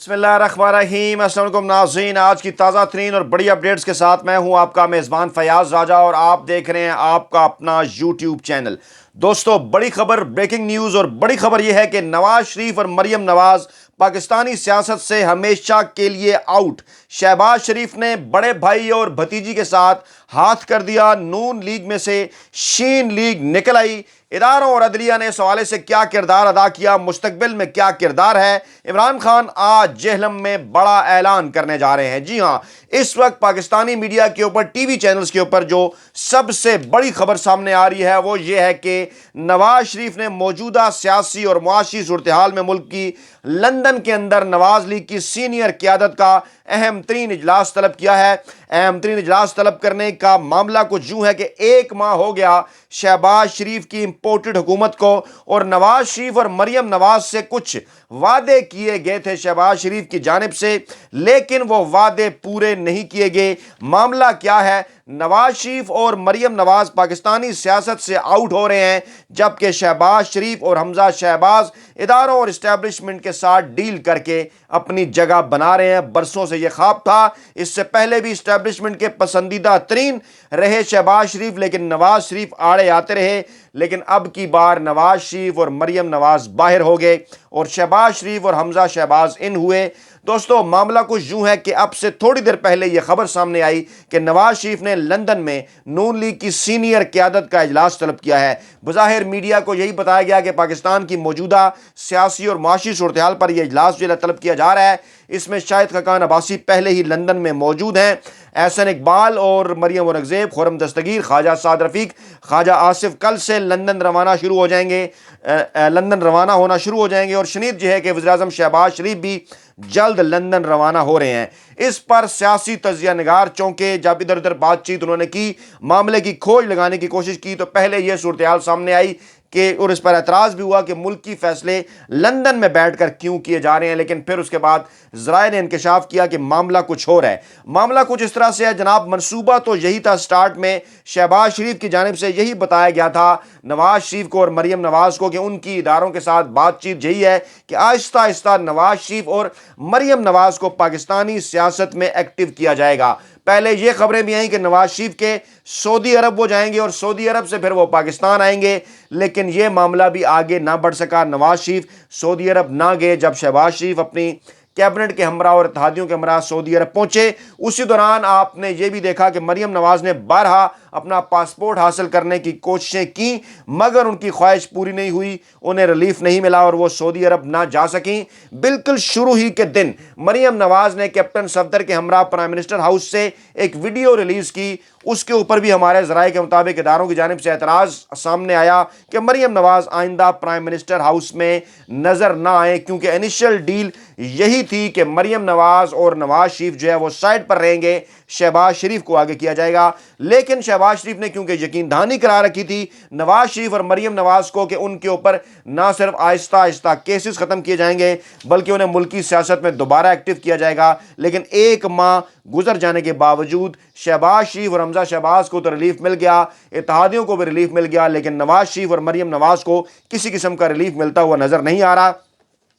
बिस्मिल्लाहिर्रहमानिर्रहीम। अस्सलाम वालेकुम नाज़रीन, आज की ताज़ा तरीन और बड़ी अपडेट्स के साथ मैं हूं आपका मेज़बान फयाज़ राजा और आप देख रहे हैं आपका अपना यूट्यूब चैनल। दोस्तों, बड़ी खबर, ब्रेकिंग न्यूज़ और बड़ी खबर यह है कि नवाज शरीफ और मरियम नवाज पाकिस्तानी सियासत से हमेशा के लिए आउट। शहबाज शरीफ ने बड़े भाई और भतीजी के साथ हाथ कर दिया, नून लीग में से शीन लीग निकल आई। इदारों और अदलिया ने इस हवाले से क्या किरदार अदा किया, मुस्तकबिल में क्या किरदार है। इमरान खान आज जेहलम में बड़ा ऐलान करने जा रहे हैं। जी हां, इस वक्त पाकिस्तानी मीडिया के ऊपर, टीवी चैनल्स के ऊपर जो सबसे बड़ी खबर सामने आ रही है वो ये है कि नवाज शरीफ ने मौजूदा सियासी और मुआशी सूरत हाल में मुल्क की लंदन के अंदर नवाज लीग की सीनियर क़यादत का अहम तरीन इजलास तलब किया है। अहम तरीन इजलास तलब करने का मामला कुछ यूं है कि 1 माह हो गया शहबाज शरीफ की इंपोर्टेड हुकूमत को, और नवाज शरीफ और मरियम नवाज से कुछ वादे किए गए थे शहबाज शरीफ की जानिब से, लेकिन वो वादे पूरे नहीं किए गए। मामला क्या है? नवाज शरीफ और मरियम नवाज पाकिस्तानी सियासत से आउट हो रहे हैं, जबकि शहबाज शरीफ और हमजा शहबाज इदारों और इस्टेब्लिशमेंट के साथ डील करके अपनी जगह बना रहे हैं। बरसों से यह ख्वाब था, इससे पहले भी इस्टेब्लिशमेंट के पसंदीदा तरीन रहे शहबाज शरीफ, लेकिन नवाज शरीफ आड़े आते रहे। लेकिन अब की बार नवाज शरीफ और मरियम नवाज बाहर हो गए और शहबाज शरीफ और हमजा शहबाज इन हुए। दोस्तों, मामला कुछ यूं है कि अब से थोड़ी देर पहले यह खबर सामने आई कि नवाज शरीफ ने लंदन में नून लीग की सीनियर क़यादत का इजलास तलब किया है। बज़ाहिर मीडिया को यही बताया गया कि पाकिस्तान की मौजूदा सियासी और माशी सूरत हाल पर यह इजलास जो है तलब किया जा रहा है। इसमें शाहिद खकान अब्बासी पहले ही लंदन में मौजूद हैं। एहसन इकबाल और मरियम औरंगज़ेब, खुर्रम दस्तगीर, ख्वाजा साद रफ़ीक, ख्वाजा आसिफ कल से लंदन रवाना होना शुरू हो जाएंगे और शनीद जो है कि वज़ीर-ए-आज़म शहबाज शरीफ भी जल्द लंदन रवाना हो रहे हैं। इस पर सियासी तजिया निगार चौंके। जब इधर उधर बातचीत उन्होंने की, मामले की खोज लगाने की कोशिश की, तो पहले यह सूरत हाल सामने आई कि, और इस पर एतराज़ भी हुआ कि मुल्क की फैसले लंदन में बैठकर क्यों किए जा रहे हैं। लेकिन फिर उसके बाद ज़राए ने इंकशाफ किया कि मामला कुछ और है। मामला कुछ इस तरह से है जनाब, मंसूबा तो यही था, स्टार्ट में शहबाज शरीफ की जानिब से यही बताया गया था नवाज शरीफ को और मरियम नवाज को कि उनकी इदारों के साथ बातचीत यही है कि आहिस्ता आहिस्ता नवाज शरीफ और मरियम नवाज को पाकिस्तानी सियासत में एक्टिव किया जाएगा। पहले ये खबरें भी आई कि नवाज शरीफ के सऊदी अरब वो जाएंगे और सऊदी अरब से फिर वो पाकिस्तान आएंगे, लेकिन ये मामला भी आगे ना बढ़ सका। नवाज शरीफ सऊदी अरब ना गए। जब शहबाज शरीफ अपनी कैबिनेट के हमरा और इत्तेहादियों के हमरा सऊदी अरब पहुंचे, उसी दौरान आपने ये भी देखा कि मरियम नवाज ने बारहा अपना पासपोर्ट हासिल करने की कोशिशें की, मगर उनकी ख्वाहिश पूरी नहीं हुई, उन्हें रिलीफ नहीं मिला और वो सऊदी अरब ना जा सकें। बिल्कुल शुरू ही के दिन मरियम नवाज ने कैप्टन सफदर के हमरा प्राइम मिनिस्टर हाउस से एक वीडियो रिलीज की। उसके ऊपर भी हमारे ज़राए के मुताबिक इदारों की जानिब से एतराज़ सामने आया कि मरियम नवाज आइंदा प्राइम मिनिस्टर हाउस में नज़र ना आए, क्योंकि इनिशियल डील यही थी कि मरियम नवाज और नवाज शरीफ जो है वो साइड पर रहेंगे, शहबाज शरीफ को आगे किया जाएगा। लेकिन शहबाज शरीफ ने क्योंकि यकीन दहानी करा रखी थी नवाज शरीफ और मरियम नवाज को कि उनके ऊपर ना सिर्फ आहिस्ता आहिस्ता केसेस ख़त्म किए जाएंगे बल्कि उन्हें मुल्की सियासत में दोबारा एक्टिव किया जाएगा। लेकिन 1 माह गुजर जाने के बावजूद शहबाज शरीफ और हमजा शहबाज को तो रिलीफ मिल गया, इत्तेहादियों को भी रिलीफ मिल गया, लेकिन नवाज शरीफ और मरियम नवाज को किसी किस्म का रिलीफ मिलता हुआ नज़र नहीं आ रहा।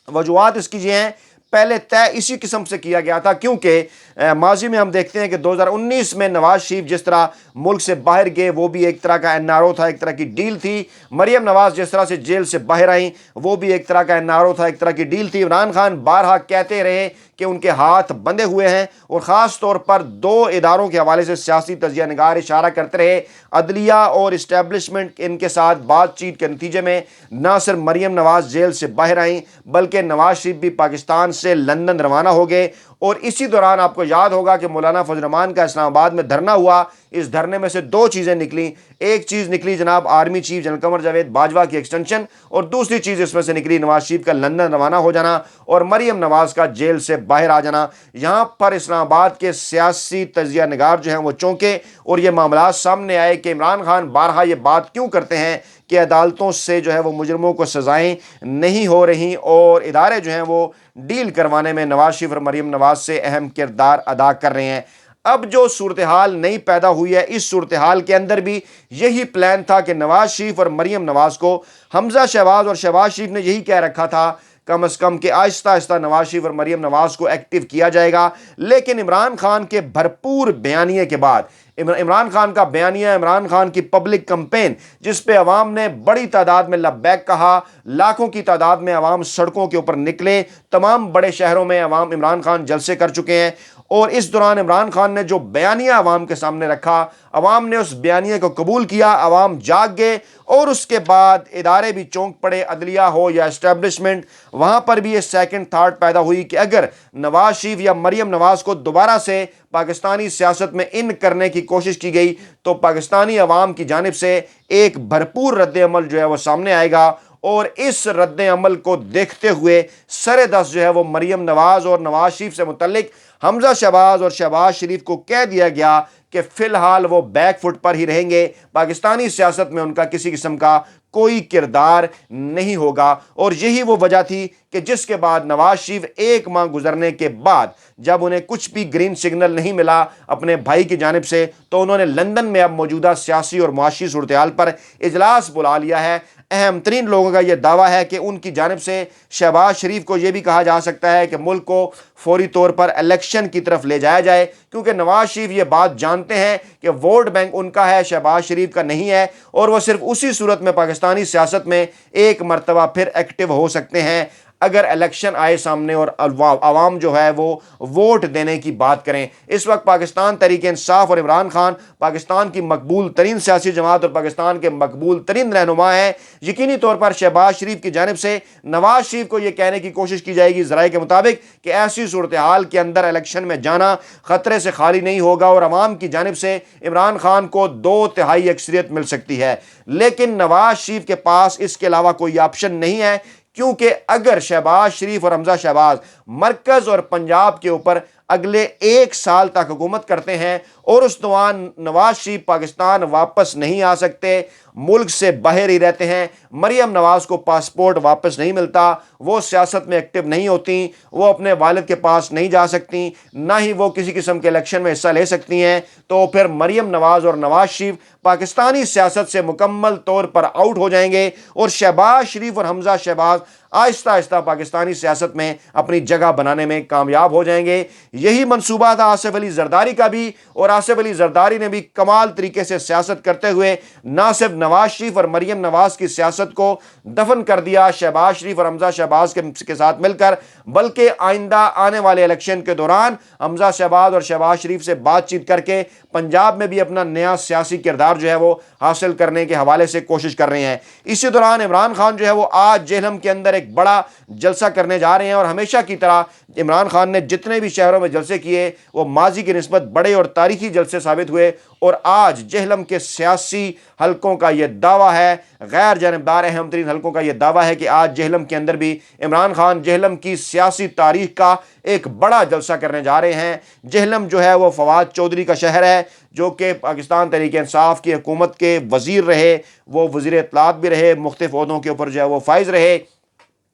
वजूहात इसकी ये हैं, पहले तय इसी किस्म से किया गया था, क्योंकि माजी में हम देखते हैं कि 2019 में नवाज शरीफ जिस तरह मुल्क से बाहर गए वो भी एक तरह का एनआरओ था, एक तरह की डील थी। मरियम नवाज जिस तरह से जेल से बाहर आई वो भी एक तरह का एनआरओ था, एक तरह की डील थी। इमरान खान बारहा कहते रहे कि उनके हाथ बंधे हुए हैं और ख़ास तौर पर 2 इदारों के हवाले से सियासी तजिया निगार इशारा करते रहे। अदलिया और इस्टेब्लिशमेंट इनके साथ बातचीत के नतीजे में ना सिर्फ मरियम नवाज जेल से बाहर आई बल्कि नवाज शरीफ भी पाकिस्तान से लंदन रवाना हो गए। और इसी दौरान आपको याद होगा कि मौलाना फजल रहमान का इस्लामाबाद में धरना हुआ। इस धरने में से 2 चीज़ें निकली। एक चीज़ निकली जनाब army chief general Qamar Javed Bajwa की एक्सटेंशन, और दूसरी चीज़ इसमें से निकली नवाज शरीफ का लंदन रवाना हो जाना और मरियम नवाज का जेल से बाहर आ जाना। यहाँ पर इस्लामाबाद के सियासी तजिया निगार जो हैं वो चौंके और ये मामला सामने आए कि इमरान खान बारहा ये बात क्यों करते हैं कि अदालतों से जो है वो मुजरमों को सज़ाएं नहीं हो रही और इदारे जो हैं वो डील करवाने में नवाज शरीफ और मरियम नवाज से अहम किरदार अदा कर रहे हैं। अब जो सूरत हाल नई पैदा हुई है, इस सूरत हाल के अंदर भी यही प्लान था कि नवाज शरीफ और मरियम नवाज को, हमजा शहबाज और शहबाज शरीफ ने यही कह रखा था कम अज़ कम कि आहिस्ता आहिस्ता नवाज शरीफ और मरीम नवाज़ को एक्टिव किया जाएगा। लेकिन इमरान खान के भरपूर बयानिए के बाद, इमरान खान का बयानिया, इमरान खान की पब्लिक कैंपेन जिस पे अवाम ने बड़ी तादाद में लब्बैक कहा, लाखों की तादाद में अवाम सड़कों के ऊपर निकले, तमाम बड़े शहरों में अवाम इमरान खान जलसे कर चुके हैं। और इस दौरान इमरान खान ने जो बयानिया अवाम के सामने रखा, अवाम ने उस बयानिए को कबूल किया, अवाम जाग गए और उसके बाद इदारे भी चौंक पड़े, अदलिया हो या एस्टेब्लिशमेंट, वहाँ पर भी ये सेकंड थाट पैदा हुई कि अगर नवाज शरीफ या मरीम नवाज को दोबारा से पाकिस्तानी सियासत में इन करने की कोशिश की गई तो पाकिस्तानी अवाम की जानिब से एक भरपूर रद्द अमल जो है वो सामने आएगा। और इस रद्द अमल को देखते हुए सरेदस्त जो है वो मरीम नवाज और नवाज शरीफ से मुतल्लिक हमजा शहबाज और शहबाज शरीफ को कह दिया गया कि फ़िलहाल वो बैक फुट पर ही रहेंगे, पाकिस्तानी सियासत में उनका किसी किस्म का कोई किरदार नहीं होगा। और यही वो वजह थी कि जिसके बाद नवाज शरीफ एक माह गुजरने के बाद जब उन्हें कुछ भी ग्रीन सिग्नल नहीं मिला अपने भाई की जानिब से, तो उन्होंने लंदन में अब मौजूदा सियासी और मुआशी सूरत हाल पर इजलास बुला लिया है। अहम तरीन लोगों का यह दावा है कि उनकी जानिब से शहबाज शरीफ को यह भी कहा जा सकता है कि मुल्क को फौरी तौर पर इलेक्शन की तरफ ले जाया जाए, क्योंकि नवाज शरीफ ये बात जानते हैं कि वोट बैंक उनका है, शहबाज शरीफ का नहीं है, और वह सिर्फ उसी सूरत में पाकिस्तानी सियासत में एक मरतबा फिर एक्टिव हो सकते हैं अगर इलेक्शन आए सामने और अवाम जो है वो वोट देने की बात करें। इस वक्त पाकिस्तान तहरीक इंसाफ और इमरान खान पाकिस्तान की मकबूल तरीन सियासी जमात और पाकिस्तान के मकबूल तरीन रहनुमा हैं। यकीनी तौर पर शहबाज शरीफ की जानिब से नवाज शरीफ को यह कहने की कोशिश की जाएगी ज़राए के मुताबिक कि ऐसी सूरत हाल के अंदर इलेक्शन में जाना ख़तरे से खाली नहीं होगा और अवाम की जानिब से इमरान खान को 2/3 अक्सरियत मिल सकती है। लेकिन नवाज शरीफ के पास इसके अलावा कोई ऑप्शन नहीं है, क्योंकि अगर शहबाज शरीफ और हमजा शहबाज मरकज़ और पंजाब के ऊपर अगले 1 साल तक हुकूमत करते हैं और उस दौरान नवाज शरीफ पाकिस्तान वापस नहीं आ सकते, मुल्क से बाहर ही रहते हैं, मरीम नवाज को पासपोर्ट वापस नहीं मिलता, वो सियासत में एक्टिव नहीं होती, वो अपने वालिद के पास नहीं जा सकती, ना ही वो किसी किस्म के इलेक्शन में हिस्सा ले सकती हैं, तो फिर मरीम नवाज और नवाज शरीफ पाकिस्तानी सियासत से मुकम्मल तौर पर आउट हो जाएंगे और शहबाज शरीफ और हमजा शहबाज आहिस्ता आहिस्ता पाकिस्तानी सियासत में अपनी जगह बनाने में कामयाब हो जाएंगे। यही मंसूबा था आसिफ अली जरदारी का भी, और आसिफ अली जरदारी ने भी कमाल तरीके से सियासत करते हुए ना सिर्फ नवाज शरीफ और मरीम नवाज की सियासत को दफन कर दिया शहबाज शरीफ और हमजा शहबाज के साथ मिलकर, बल्कि आइंदा आने वाले इलेक्शन के दौरान हमजा शहबाज और शहबाज शरीफ से बातचीत करके पंजाब में भी अपना नया सियासी किरदार जो है वो हासिल करने के हवाले से कोशिश कर रहे हैं। इसी दौरान इमरान खान जो है वो आज जेहलम के अंदर एक बड़ा जलसा करने जा रहे हैं, और हमेशा की तरह इमरान खान ने जितने भी शहरों में जलसे किए वो माजी की निस्बत बड़े और तारीखी जलसे साबित हुए। और आज जेहलम के सियासी हलकों का यह दावा है, गैर जानबदार अहम तरीन हलकों का यह दावा है कि आज जेहलम के अंदर भी इमरान खान जेहलम की सियासी तारीख का एक बड़ा जलसा करने जा रहे हैं। जेहलम जो है वो फवाद चौधरी का शहर है, जो कि पाकिस्तान तहरीक इंसाफ की हुकूमत के वज़ीर रहे, वो वज़ीर इत्तलात भी रहे, मुख्तलिफ ओहदों के ऊपर जो है वो फाइज रहे,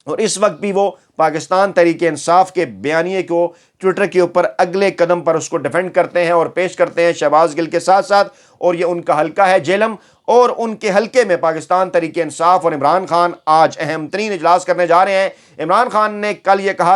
और इस वक्त भी वो पाकिस्तान तहरीक इंसाफ के बयानिए को ट्विटर के ऊपर अगले कदम पर उसको डिफेंड करते हैं और पेश करते हैं शहबाज गिल के साथ साथ। और ये उनका हल्का है जेहलम, और उनके हल्के में पाकिस्तान तहरीक इंसाफ और इमरान खान आज अहम तरीन इजलास करने जा रहे हैं। इमरान खान ने कल ये कहा,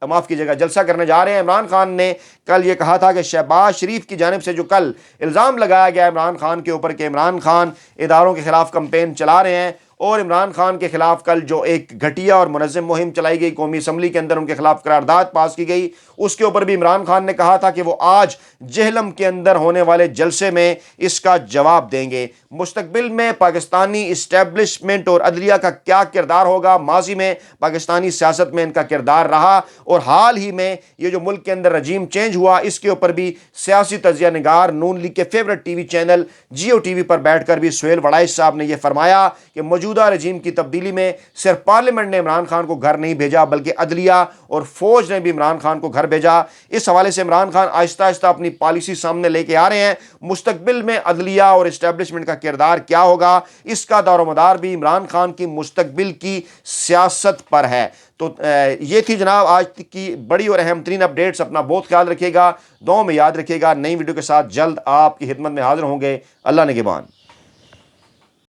माफ़ कीजिएगा, जलसा करने जा रहे हैं। इमरान खान ने कल ये कहा था कि शहबाज शरीफ की जानिब से जो कल इल्ज़ाम लगाया गया इमरान खान के ऊपर कि इमरान खान इदारों के खिलाफ कैंपेन चला रहे हैं, और इमरान खान के खिलाफ कल जो एक घटिया और मुनज़्ज़म मुहिम चलाई गई, कौमी असम्बली के अंदर उनके खिलाफ करारदाद पास की गई, उसके ऊपर भी इमरान खान ने कहा था कि वो आज जेहलम के अंदर होने वाले जलसे में इसका जवाब देंगे। मुस्तकबिल में पाकिस्तानी इस्टेब्लिशमेंट और अदलिया का क्या किरदार होगा, माजी में पाकिस्तानी सियासत में इनका किरदार रहा, और हाल ही में ये जो मुल्क के अंदर रजीम चेंज हुआ, इसके ऊपर भी सियासी तजिया निगार नून लीग के फेवरेट टीवी चैनल जियो टीवी पर बैठकर भी सुहेल वड़ाइश साहब ने यह फरमाया कि मौजूदा रजीम की तब्दीली में सिर्फ पार्लियामेंट ने इमरान खान को घर नहीं भेजा, बल्कि अदलिया और फौज ने भी इमरान खान को घर भेजा। इस हवाले से इमरान खान आहिस्ता आहिस्ता अपनी पॉलिसी सामने लेके आ रहे हैं। मुस्तकबिल में अदलिया और इस्टेब्लिशमेंट का किरदार क्या होगा, इसका दारोमदार भी इमरान खान की मुस्तकबिल की सियासत पर है। तो ये थी जनाब आज की बड़ी और अहम तरीन अपडेट्स। अपना बहुत ख्याल रखिएगा, दुआओं में याद रखिएगा। नई वीडियो के साथ जल्द आपकी खिदमत में हाजिर होंगे। अल्लाह निगहबान।